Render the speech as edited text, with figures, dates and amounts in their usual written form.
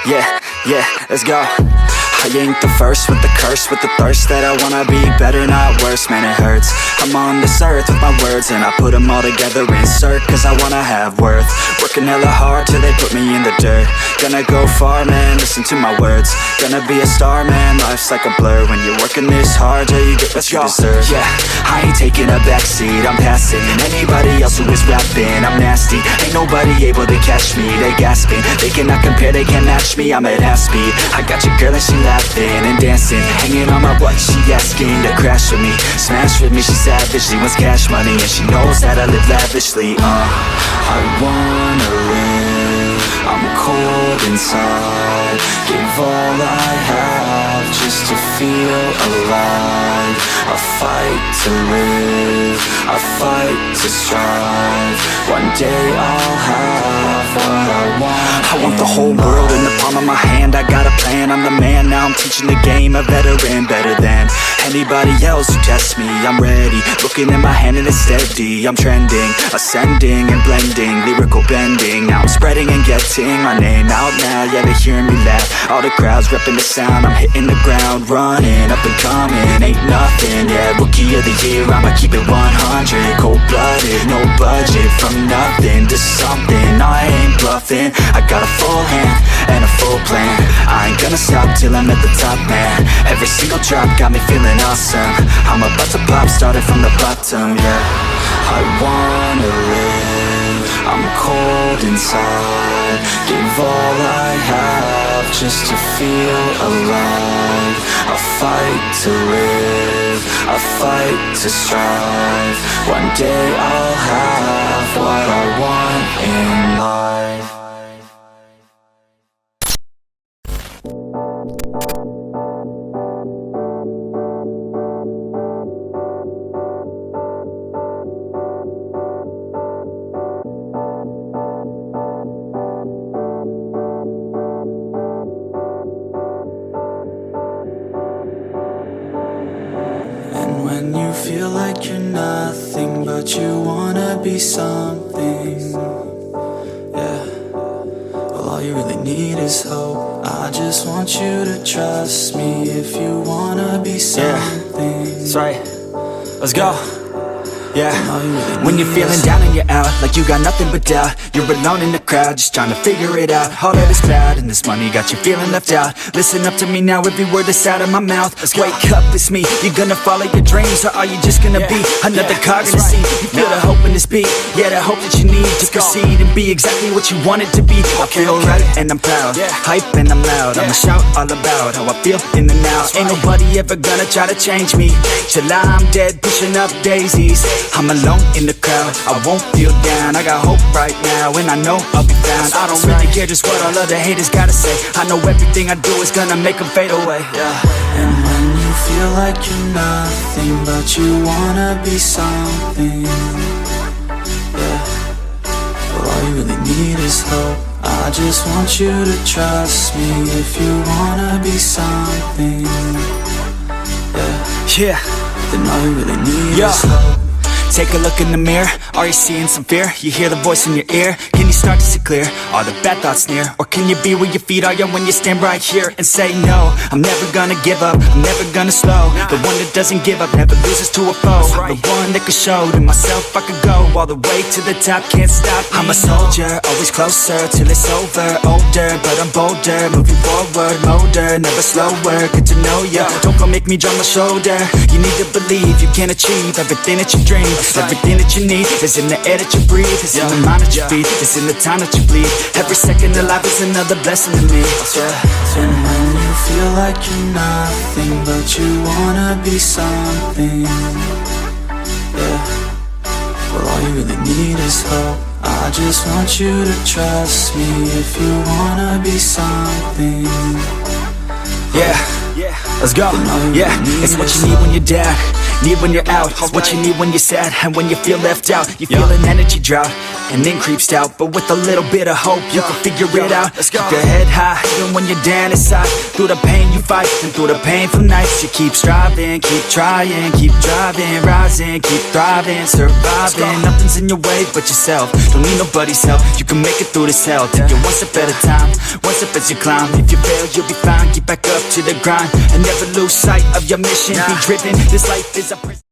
Yeah, let's go. I ain't the first with the curse, with the thirst that I wanna be better, not worse, man it hurts. I'm on this earth with my words and I put them all together, insert, cause I wanna have worth. Working hella hard till they put me in the dirt. Gonna go far, man, listen to my words. Gonna be a star, man, life's like a blur. When you're working this hard, yeah, you get what you deserve. Yeah, I ain't taking a backseat, I'm passing anybody else who is rapping. I'm nasty, ain't nobody able to catch me. They gasping, they cannot compare, they can't match me. I'm at half speed, I got your girl and she laughing and dancing, hanging on my butt, she asking to crash with me, smash with me, she savage, she wants cash money and she knows that I live lavishly. I wanna live, I'm cold inside, give all I have just to feel alive. I fight to live, I fight to strive, one day I'll have what I want. I want the whole world in the palm of my hand, I got a plan, I'm the man, now I'm teaching the game, a veteran, better than anybody else who tests me. I'm ready, looking at my hand and it's steady. I'm trending, ascending and blending, lyrical bending. Now I'm spreading and getting my name out now. Yeah, they hearing me laugh, all the crowds repping the sound. I'm hitting the ground, running, up and coming, ain't nothing. Yeah, rookie of the year, I'ma keep it 100. Cold-blooded, no budget, from nothing to something. I ain't bluffing, I got a full hand and a full plan. I ain't gonna stop till I'm at the top, man. Every single drop got me feeling awesome. I'm about to pop, started from the bottom, yeah. I wanna live, I'm cold inside, give all I have just to feel alive. I fight to live, I fight to strive, one day I'll have what I want in life. When you feel like you're nothing, but you wanna be something, yeah. Well, all you really need is hope. I just want you to trust me if you wanna be something. That's right, let's go. Yeah, when you're feeling down and you're out, like you got nothing but doubt, you're alone in the crowd, just trying to figure it out. All that is bad and this money got you feeling left out. Listen up to me now, every word that's out of my mouth. Wake up, it's me, you're gonna follow your dreams, or are you just gonna be another cog in the scene? You feel the hope in this beat, yeah, the hope that you need to proceed and be exactly what you want it to be. I feel right and I'm proud, hype and I'm loud, I'ma shout all about how I feel in the now. Ain't nobody ever gonna try to change me, till I'm dead pushing up daisies. I'm alone in the crowd, I won't feel down. I got hope right now and I know I'll be found. I don't really care just what all other haters gotta say. I know everything I do is gonna make them fade away, yeah. And when you feel like you're nothing, but you wanna be something, yeah. Well, all you really need is hope. I just want you to trust me if you wanna be something, yeah. Then all you really need is hope. Take a look in the mirror, are you seeing some fear? You hear the voice in your ear, can you start to see clear? Are the bad thoughts near? Or can you be where your feet are, yeah, when you stand right here and say no? I'm never gonna give up, I'm never gonna slow. The one that doesn't give up, never loses to a foe. The one that could show to myself I could go all the way to the top, can't stop me. I'm a soldier, always closer till it's over. Older, but I'm bolder, moving forward, motor, never slower. Good to know ya, don't go make me drop my shoulder. You need to believe you can achieve everything that you dream. Everything that you need is in the air that you breathe, it's in the mind that you feed, it's in the time that you bleed. Every second of life is another blessing to me. And when you feel like you're nothing, but you wanna be something, yeah. Well, all you really need is hope. I just want you to trust me if you wanna be something, yeah. Let's go, yeah, it's what you need when you're down. need when you're out, is what you need when you're sad. And when you feel left out, you feel an energy drought, and then creeps doubt. But with a little bit of hope, you can figure it out. Keep your head high, even when you're down inside. Through the pain you fight, and through the painful nights, you keep striving, keep trying, keep driving, rising, keep thriving, surviving. Nothing's in your way but yourself, don't need nobody's help. You can make it through this hell, take it one step at a time, one step as you climb. If you fail, you'll be fine, get back up to the grind, and never lose sight of your mission. Be driven, this life is a prison.